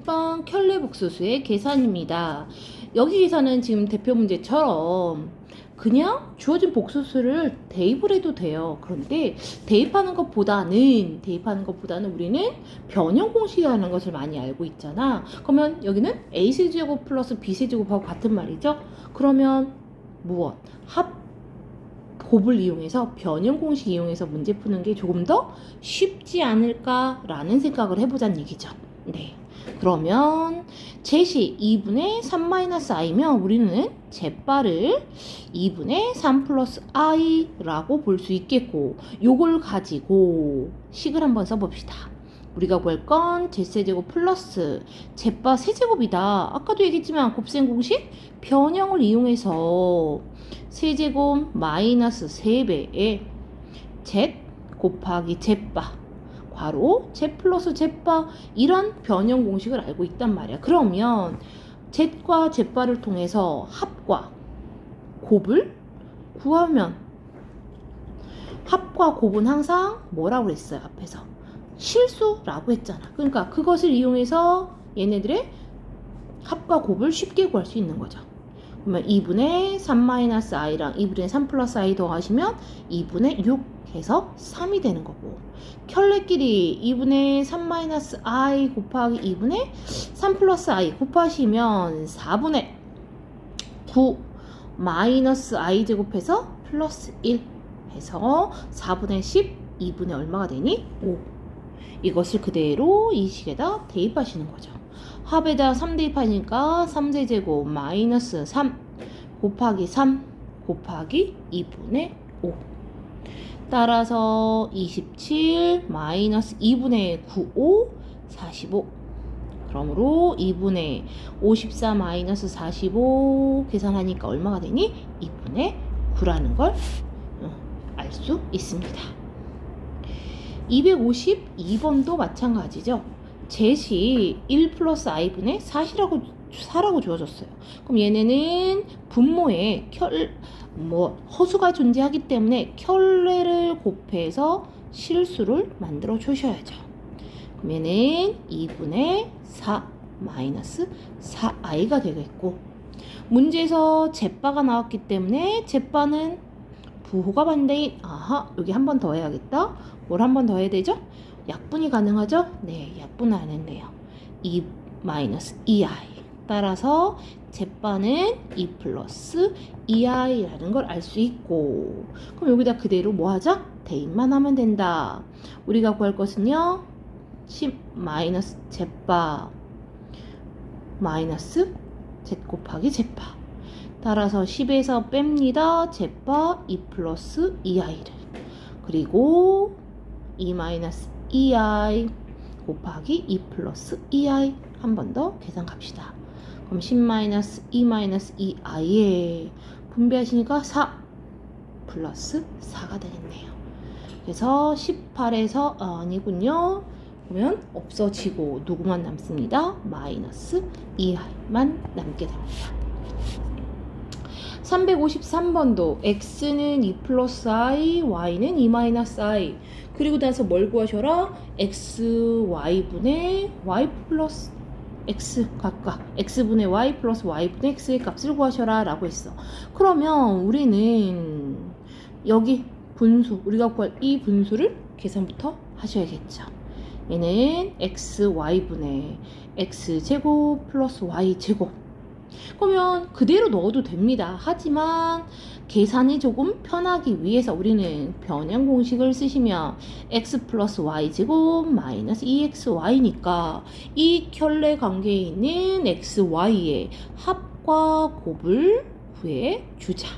6번 켤레 복소수의 계산입니다. 여기 계산은 지금 대표 문제처럼 그냥 주어진 복소수를 대입을 해도 돼요. 그런데 대입하는 것보다는 우리는 변형 공식이라는 것을 많이 알고 있잖아. 그러면 여기는 a세제곱 플러스 b세제곱하고 같은 말이죠. 그러면 무엇? 곱을 이용해서 변형 공식 이용해서 문제 푸는 게 조금 더 쉽지 않을까라는 생각을 해보자는 얘기죠. 네. 그러면 제시 2분의 3-i면 우리는 제빠를 2분의 3 플러스 i라고 볼 수 있겠고, 요걸 가지고 식을 한번 써봅시다. 우리가 구할 건 제세제곱 플러스 제빠 세제곱이다. 아까도 얘기했지만 곱셈 공식 변형을 이용해서 세제곱 마이너스 3배의 z 곱하기 제빠 괄호 z 플러스 제빠, 이런 변형 공식을 알고 있단 말이야. 그러면 z과 제빠를 통해서 합과 곱을 구하면, 합과 곱은 항상 뭐라고 그랬어요? 앞에서 실수라고 했잖아. 그러니까 그것을 이용해서 얘네들의 합과 곱을 쉽게 구할 수 있는 거죠. 그러면 2분의 3-i랑 2분의 3 플러스 i 더하시면 2분의 6 해서 3이 되는 거고, 켤레끼리 2분의 3-i 곱하기 2분의 3 플러스 i 곱하시면 4분의 9 마이너스 i 제곱해서 플러스 1 해서 4분의 10, 2분의 얼마가 되니? 5. 이것을 그대로 이 식에다 대입하시는 거죠. 합에다 3 대입하니까 3세제곱 마이너스 3 곱하기 3 곱하기 2분의 5. 따라서 27 마이너스 2분의 9, 5, 45. 그러므로 2분의 54 마이너스 45 계산하니까 얼마가 되니? 2분의 9라는 걸 알 수 있습니다. 252번도 마찬가지죠. 제시 1 플러스 i분의 4라고 주어졌어요. 그럼 얘네는 분모에 허수가 존재하기 때문에 켤레를 곱해서 실수를 만들어 주셔야죠. 그럼 얘는 2분의 4 마이너스 4i가 되겠고, 문제에서 제빠가 나왔기 때문에 제빠는 부호가 반대인, 여기 한 번 더 해야겠다. 뭘 한 번 더 해야 되죠? 약분이 가능하죠? 네, 약분 안 했네요. 2 마이너스 2i. 따라서 제빠는 2 플러스 2i라는 걸 알 수 있고, 그럼 여기다 그대로 뭐 하자? 대입만 하면 된다. 우리가 구할 것은요, 10 마이너스 제빠 마이너스 z 곱하기 제빠. 따라서 10에서 뺍니다. 제빠 2 플러스 2i를. 그리고 2 마이너스 2i 곱하기 2 플러스 2i. 한 번 더 계산 갑시다. 그럼 10 마이너스 2 마이너스 2i에 분배하시니까 4 플러스 4가 되겠네요. 그래서 18에서 아니군요. 그러면 없어지고 누구만 남습니다? 마이너스 2i만 남게 됩니다. 353번도 x는 2 플러스 i, y는 2 마이너스 i. 그리고 나서 뭘 구하셔라? x, y분의 y 플러스 x 각각 x분의 y 플러스 y분의 x의 값을 구하셔라 라고 했어. 그러면 우리는 여기 분수, 우리가 구할 이 분수를 계산부터 하셔야겠죠. 얘는 x, y분의 x제곱 플러스 y제곱. 그러면 그대로 넣어도 됩니다. 하지만 계산이 조금 편하기 위해서 우리는 변형 공식을 쓰시면 x 플러스 y제곱 마이너스 2xy니까 이 켤레 관계에 있는 xy의 합과 곱을 구해 주자.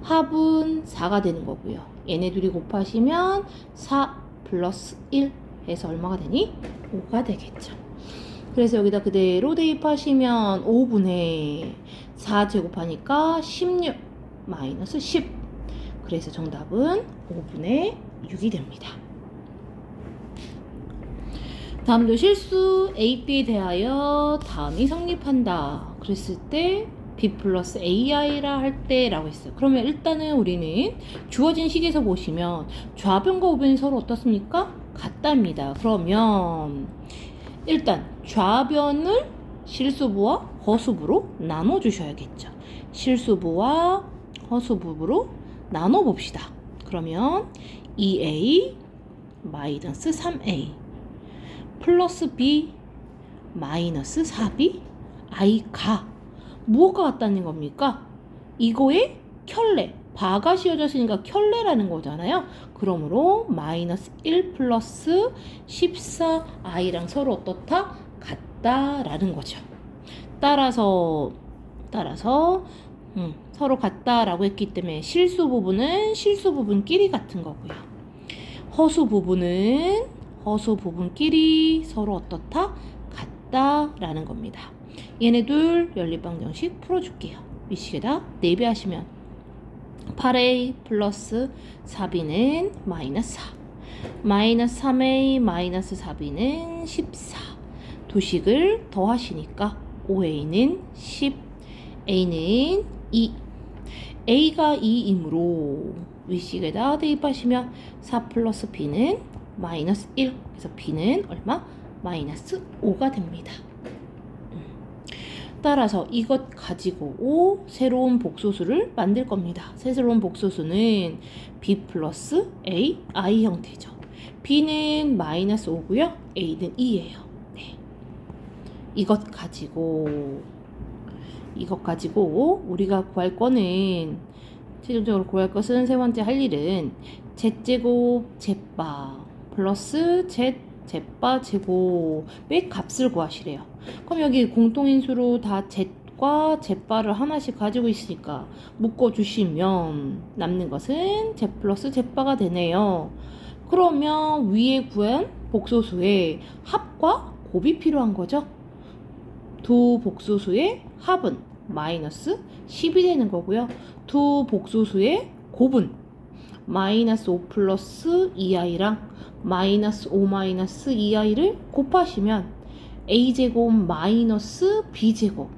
합은 4가 되는 거고요. 얘네 둘이 곱하시면 4 플러스 1 해서 얼마가 되니? 5가 되겠죠. 그래서 여기다 그대로 대입하시면 5분의 4 제곱하니까 16 마이너스 10. 그래서 정답은 5분의 6이 됩니다. 다음도 실수 A, B에 대하여 다음이 성립한다. 그랬을 때 B 플러스 AI라 할 때 라고 했어요. 그러면 일단은 우리는 주어진 식에서 보시면 좌변과 우변이 서로 어떻습니까? 같답니다. 그러면 일단 좌변을 실수부와 허수부로 나눠주셔야겠죠. 실수부와 허수부로 나눠봅시다. 그러면 2a 마이너스 3a 플러스 b 마이너스 4b i가 무엇과 같다는 겁니까? 이거의 켤레, 바가 씌워져 있으니까 켤레라는 거잖아요. 그러므로 마이너스 1 플러스 14i랑 서로 어떻다? 같다라는 거죠. 따라서 서로 같다라고 했기 때문에 실수 부분은 실수 부분끼리 같은 거고요. 허수 부분은 허수 부분끼리 서로 어떻다? 같다라는 겁니다. 얘네들 연립방정식 풀어줄게요. 위식에다 4배 하시면 8a 플러스 4b는 마이너스 4 마이너스 3a 마이너스 4b는 14 도식을 더하시니까 5a는 10 a는 2 a가 2이므로 위식에다 대입하시면 4 플러스 b는 마이너스 1 그래서 b는 얼마? 마이너스 5가 됩니다. 따라서 이것 가지고 새로운 복소수를 만들 겁니다. 새로운 복소수는 b 플러스 a, i 형태죠. b는 마이너스 5고요. a는 2예요. 네. 이것 가지고 우리가 구할 거는 최종적으로 구할 것은 세 번째 할 일은 z제곱 z바 플러스 z z바 제곱의 값을 구하시래요. 그럼 여기 공통인수로 다 z과 z바를 하나씩 가지고 있으니까 묶어주시면 남는 것은 z 플러스 z바가 되네요. 그러면 위에 구한 복소수의 합과 곱이 필요한 거죠. 두 복소수의 합은 마이너스 10이 되는 거고요. 두 복소수의 곱은 마이너스 5 플러스 2i랑 마이너스 5 마이너스 2i를 곱하시면 a제곱 마이너스 b제곱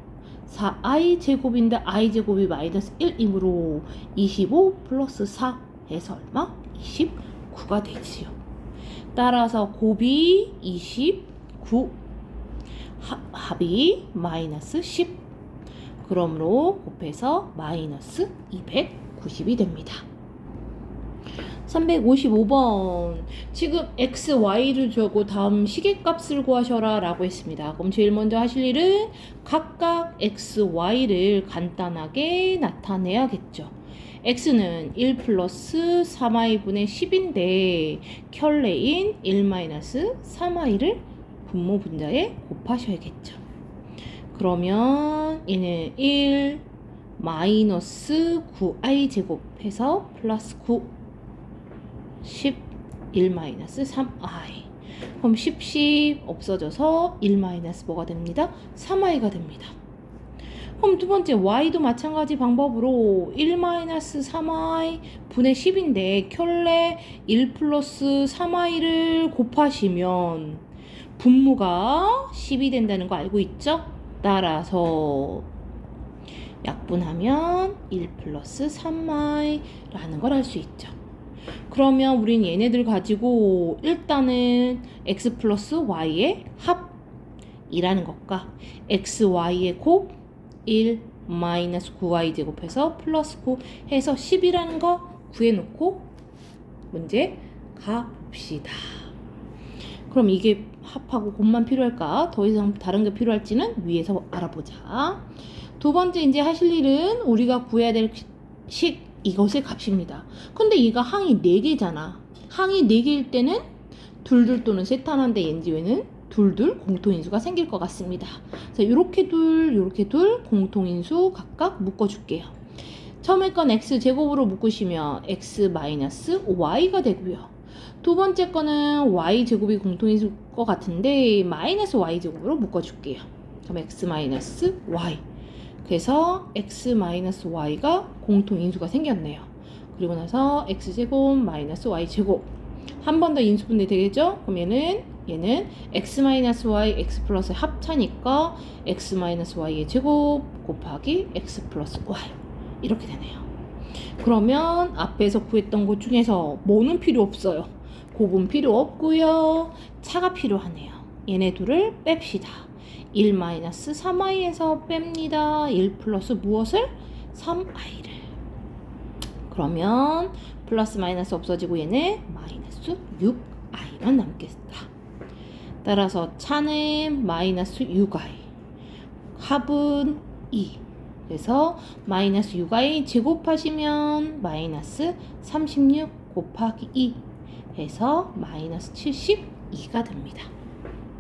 4i 제곱인데 i 제곱이 마이너스 1이므로 25 플러스 4 해서 얼마? 29가 되지요. 따라서 곱이 29 합이 마이너스 10 그러므로 곱해서 마이너스 290이 됩니다. 355번 지금 x, y를 주고 다음 시계값을 구하셔라 라고 했습니다. 그럼 제일 먼저 하실 일은 각각 x, y를 간단하게 나타내야겠죠. x는 1 플러스 3i분의 10인데 켤레인 1 마이너스 3i를 분모 분자에 곱하셔야겠죠. 그러면 얘는 1 마이너스 9i 제곱해서 플러스 9 10 1 마이너스 3i 그럼 10 없어져서 1 마이너스 뭐가 됩니다? 3i가 됩니다. 그럼 두 번째 y도 마찬가지 방법으로 1 마이너스 3i 분의 10인데 켤레 1 플러스 3i를 곱하시면 분모가 10이 된다는 거 알고 있죠? 따라서 약분하면 1 플러스 3i라는 걸 알 수 있죠. 그러면 우린 얘네들 가지고 일단은 x 플러스 y의 합이라는 것과 x, y의 곱 1 마이너스 9y 제곱해서 플러스 9 해서 10이라는 거 구해놓고 문제 가봅시다. 그럼 이게 합하고 곱만 필요할까? 더 이상 다른 게 필요할지는 위에서 알아보자. 두 번째 이제 하실 일은 우리가 구해야 될 식 이것의 값입니다. 근데 얘가 항이 4개잖아. 항이 4개일 때는 둘둘 또는 셋 하나인데 왠지에는 둘둘 공통인수가 생길 것 같습니다. 그래서 이렇게 둘 공통인수 각각 묶어줄게요. 처음에 건 x제곱으로 묶으시면 x 마이너스 y가 되고요. 두 번째 거는 y제곱이 공통인수일 것 같은데 마이너스 y제곱으로 묶어줄게요. 그럼 x 마이너스 y 그래서 x 마이너스 y가 공통인수가 생겼네요. 그리고 나서 x제곱 마이너스 y제곱 한 번 더 인수분해 되겠죠? 그럼 얘는 x 마이너스 y x 플러스 합차니까 x 마이너스 y의 제곱 곱하기 x 플러스 y 이렇게 되네요. 그러면 앞에서 구했던 것 중에서 뭐는 필요 없어요. 곱은 필요 없고요. 차가 필요하네요. 얘네 둘을 뺍시다. 1 마이너스 3i에서 뺍니다. 1 플러스 무엇을? 3i를. 그러면 플러스 마이너스 없어지고 얘는 마이너스 6i만 남겠다. 따라서 차는 마이너스 6i, 합은 2. 그래서 마이너스 6i 제곱하시면 마이너스 36 곱하기 2 해서 마이너스 72가 됩니다.